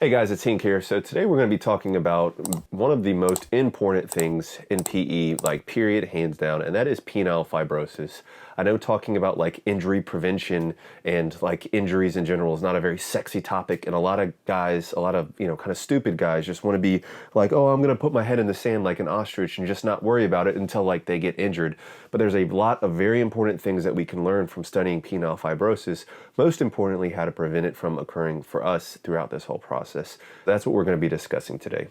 Hey guys, it's Hank here. So today we're going to be talking about one of the most important things in PE, like period, hands down, and that is penile fibrosis. I know talking about like injury prevention and like injuries in general is not a very sexy topic, and a lot of guys, a lot of, kind of stupid guys just want to be like, oh, I'm going to put my head in the sand like an ostrich and just not worry about it until like they get injured. But there's a lot of very important things that we can learn from studying penile fibrosis, most importantly, how to prevent it from occurring for us throughout this whole process. That's what we're going to be discussing today.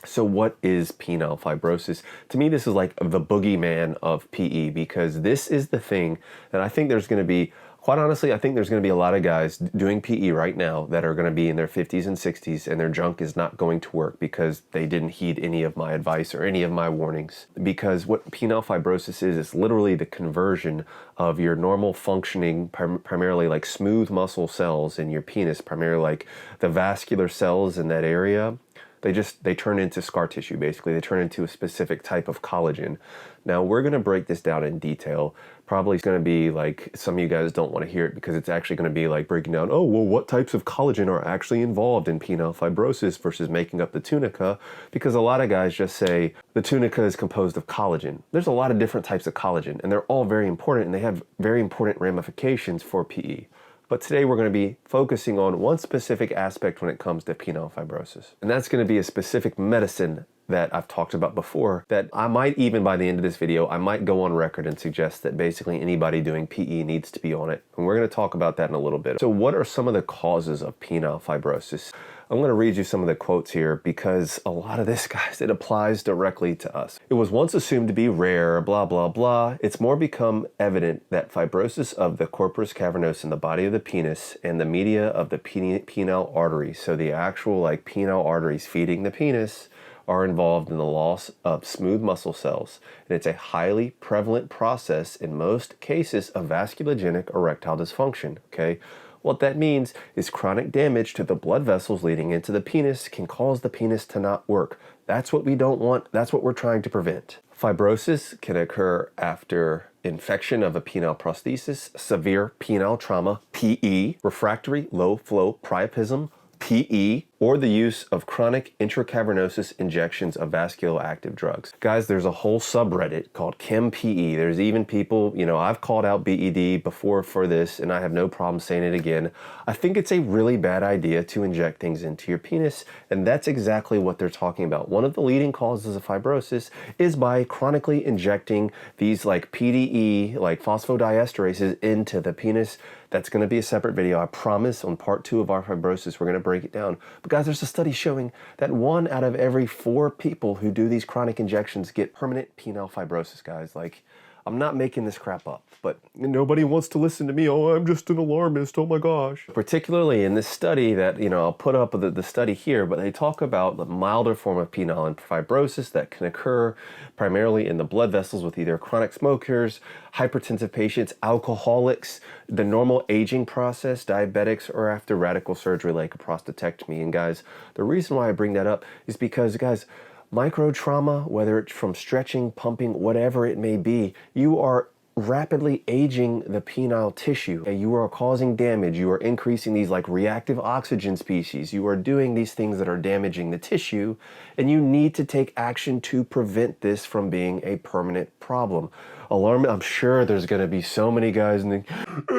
So what is penile fibrosis? To me, this is like the boogeyman of PE, because this is the thing that I think there's going to be, quite honestly, I think there's going to be a lot of guys doing PE right now that are going to be in their 50s and 60s and their junk is not going to work because they didn't heed any of my advice or any of my warnings. Because what penile fibrosis is literally the conversion of your normal functioning, primarily like smooth muscle cells in your penis, primarily like the vascular cells in that area. They turn into scar tissue, basically. They turn into a specific type of collagen. Now, we're going to break this down in detail. Probably it's going to be like, some of you guys don't want to hear it because it's actually going to be like breaking down, oh, well, what types of collagen are actually involved in penile fibrosis versus making up the tunica? Because a lot of guys just say the tunica is composed of collagen. There's a lot of different types of collagen, and they're all very important, and they have very important ramifications for PE. But today we're going to be focusing on one specific aspect when it comes to penile fibrosis. And that's going to be a specific medicine that I've talked about before, that I might, even by the end of this video, I might go on record and suggest that basically anybody doing PE needs to be on it. And we're going to talk about that in a little bit. So what are some of the causes of penile fibrosis? I'm going to read you some of the quotes here because a lot of this, guys, it applies directly to us. It was once assumed to be rare, blah, blah, blah. It's more become evident that fibrosis of the corpus cavernosum, the body of the penis, and the media of the penile arteries, so the actual like penile arteries feeding the penis, are involved in the loss of smooth muscle cells. And it's a highly prevalent process in most cases of vasculogenic erectile dysfunction, okay? What that means is chronic damage to the blood vessels leading into the penis can cause the penis to not work. That's what we don't want. That's what we're trying to prevent. Fibrosis can occur after infection of a penile prosthesis, severe penile trauma, PE, refractory low flow priapism, PE, or the use of chronic intracavernosus injections of vasculoactive drugs. Guys, there's a whole subreddit called ChemPE. There's even people, I've called out BED before for this, and I have no problem saying it again. I think it's a really bad idea to inject things into your penis, and that's exactly what they're talking about. One of the leading causes of fibrosis is by chronically injecting these like PDE, like phosphodiesterases, into the penis. That's going to be a separate video. I promise on part 2 of our fibrosis, we're going to break it down. But guys, there's a study showing that 1 out of every 4 people who do these chronic injections get permanent penile fibrosis, guys. Like, I'm not making this crap up, but nobody wants to listen to me. Oh, I'm just an alarmist. Oh my gosh. Particularly in this study that, I'll put up the study here, but they talk about the milder form of penile fibrosis that can occur primarily in the blood vessels with either chronic smokers, hypertensive patients, alcoholics, the normal aging process, diabetics, or after radical surgery like a prostatectomy. And guys, the reason why I bring that up is because, guys, micro trauma, whether it's from stretching, pumping, whatever it may be, you are rapidly aging the penile tissue. You are causing damage. You are increasing these like reactive oxygen species. You are doing these things that are damaging the tissue, and you need to take action to prevent this from being a permanent problem. Alarming, I'm sure there's going to be so many guys and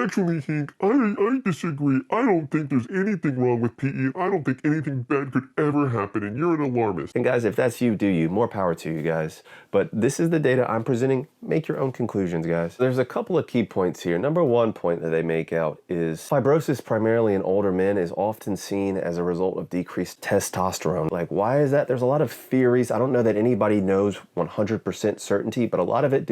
Actually, Hank, I disagree. I don't think there's anything wrong with PE. I don't think anything bad could ever happen, and you're an alarmist. And guys, if that's you, do you. More power to you guys. But this is the data I'm presenting. Make your own conclusions, guys. There's a couple of key points here. Number 1 point that they make out is fibrosis, primarily in older men, is often seen as a result of decreased testosterone. Like, why is that? There's a lot of theories. I don't know that anybody knows 100% certainty, but a lot of it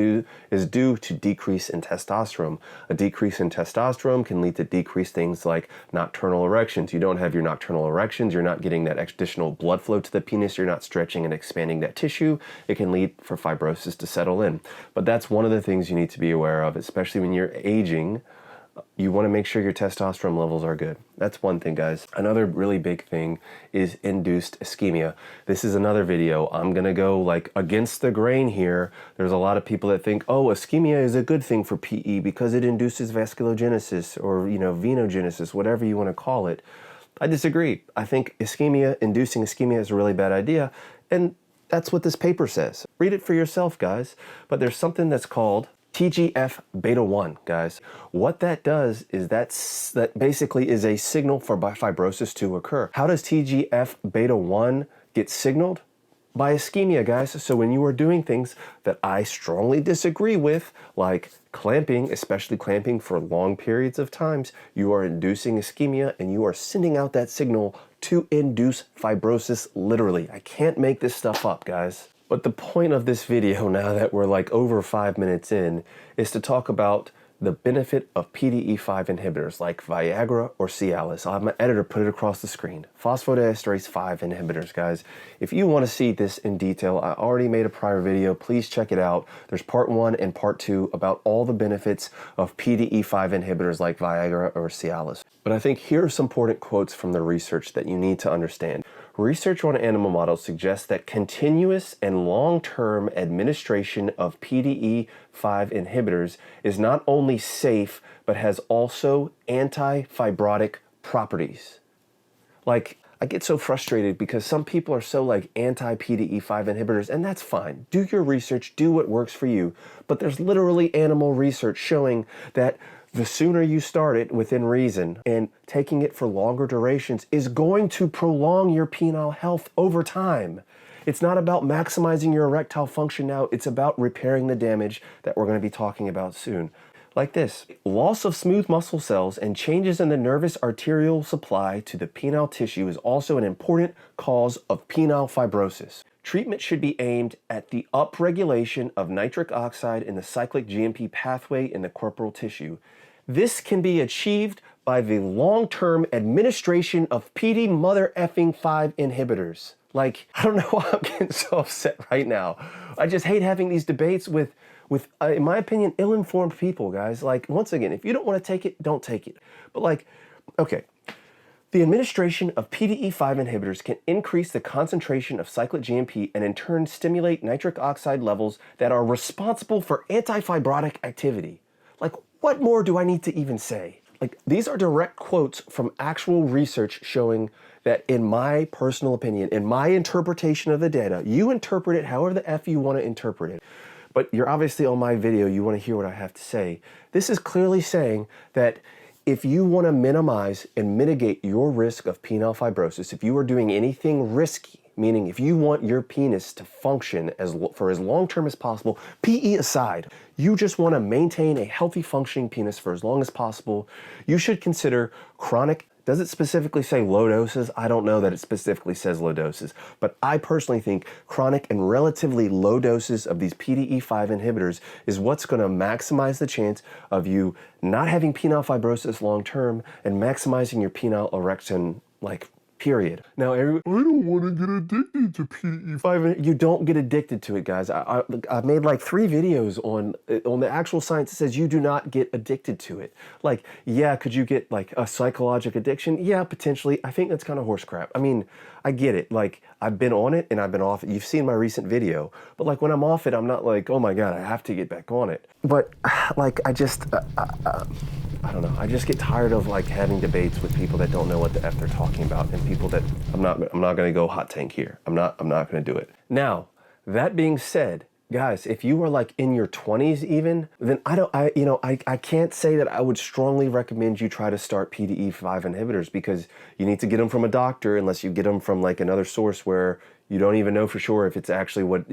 is due to decrease in testosterone. A decrease in testosterone can lead to decreased things like nocturnal erections. You don't have your nocturnal erections, you're not getting that additional blood flow to the penis, you're not stretching and expanding that tissue. It can lead for fibrosis to settle in. But that's one of the things you need to be aware of, especially when you're aging. You want to make sure your testosterone levels are good. That's one thing, guys. Another really big thing is induced ischemia. This is another video. I'm going to go like against the grain here. There's a lot of people that think, oh, ischemia is a good thing for PE because it induces vasculogenesis or, venogenesis, whatever you want to call it. I disagree. I think inducing ischemia is a really bad idea, and that's what this paper says. Read it for yourself, guys. But there's something that's called TGF beta 1, guys. What that does is that basically is a signal for fibrosis to occur. How does TGF beta 1 get signaled? By ischemia, guys. So when you are doing things that I strongly disagree with, like clamping, especially clamping for long periods of times, you are inducing ischemia and you are sending out that signal to induce fibrosis, literally. I can't make this stuff up, guys. But the point of this video, now that we're like over 5 minutes in, is to talk about the benefit of PDE5 inhibitors like Viagra or Cialis. I'll have my editor put it across the screen. Phosphodiesterase 5 inhibitors, guys. If you want to see this in detail, I already made a prior video. Please check it out. There's part 1 and part 2 about all the benefits of PDE5 inhibitors like Viagra or Cialis. But I think here are some important quotes from the research that you need to understand. Research on animal models suggests that continuous and long-term administration of PDE5 inhibitors is not only safe, but has also anti-fibrotic properties. Like, I get so frustrated because some people are so like anti-PDE5 inhibitors, and that's fine. Do your research, do what works for you. But there's literally animal research showing that the sooner you start it within reason and taking it for longer durations is going to prolong your penile health over time. It's not about maximizing your erectile function now, it's about repairing the damage that we're going to be talking about soon. Like this: loss of smooth muscle cells and changes in the nervous arterial supply to the penile tissue is also an important cause of penile fibrosis. Treatment should be aimed at the upregulation of nitric oxide in the cyclic GMP pathway in the corporal tissue. This can be achieved by the long-term administration of PD mother effing 5 inhibitors. Like, I don't know why I'm getting so upset right now. I just hate having these debates with in my opinion, ill-informed people, guys. Like, once again, if you don't want to take it, don't take it. But like, okay. The administration of PDE5 inhibitors can increase the concentration of cyclic GMP and in turn stimulate nitric oxide levels that are responsible for anti-fibrotic activity. Like, what more do I need to even say? Like, these are direct quotes from actual research showing that, in my personal opinion, in my interpretation of the data, you interpret it however the F you want to interpret it. But you're obviously on my video, you want to hear what I have to say. This is clearly saying that if you want to minimize and mitigate your risk of penile fibrosis, if you are doing anything risky, meaning if you want your penis to function for as long term as possible, PE aside, you just want to maintain a healthy functioning penis for as long as possible, you should consider chronic. Does it specifically say low doses? I don't know that it specifically says low doses, but I personally think chronic and relatively low doses of these PDE5 inhibitors is what's going to maximize the chance of you not having penile fibrosis long term and maximizing your penile erection, like, period. Now, I don't want to get addicted to PDE5. You don't get addicted to it, guys. I've made like 3 videos on the actual science that says you do not get addicted to it. Like, yeah, could you get like a psychological addiction? Yeah, potentially. I think that's kind of horse crap. I mean, I get it. Like, I've been on it and I've been off it. You've seen my recent video. But like, when I'm off it, I'm not like, oh my God, I have to get back on it. But like, I don't know. I just get tired of like having debates with people that don't know what the F they're talking about, and people that I'm not going to go hot tank here. I'm not going to do it. Now, that being said, guys, if you are like in your 20s even, then I can't say that I would strongly recommend you try to start PDE5 inhibitors, because you need to get them from a doctor, unless you get them from like another source where you don't even know for sure if it's actually what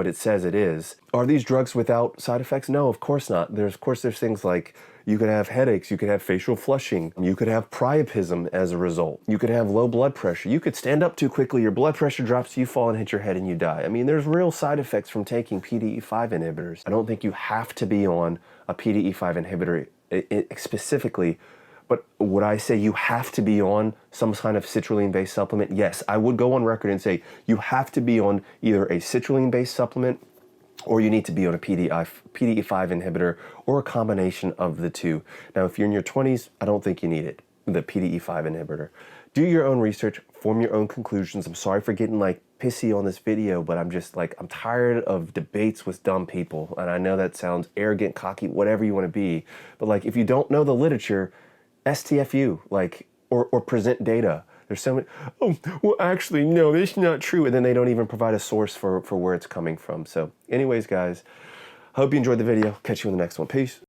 it says it is. Are these drugs without side effects? No, of course not. There's things like you could have headaches, you could have facial flushing, you could have priapism as a result, you could have low blood pressure, you could stand up too quickly, your blood pressure drops, you fall and hit your head and you die. I mean, there's real side effects from taking PDE5 inhibitors. I don't think you have to be on a PDE5 inhibitor specifically, but would I say you have to be on some kind of citrulline-based supplement? Yes, I would go on record and say you have to be on either a citrulline-based supplement or you need to be on a PDE5 inhibitor or a combination of the two. Now, if you're in your 20s, I don't think you need it, the PDE5 inhibitor. Do your own research, form your own conclusions. I'm sorry for getting like pissy on this video, but I'm just like, I'm tired of debates with dumb people. And I know that sounds arrogant, cocky, whatever you want to be. But like, if you don't know the literature, STFU, like, or present data. There's so many, oh, well, actually, no, that's not true. And then they don't even provide a source for where it's coming from. So anyways, guys, hope you enjoyed the video. Catch you in the next one. Peace.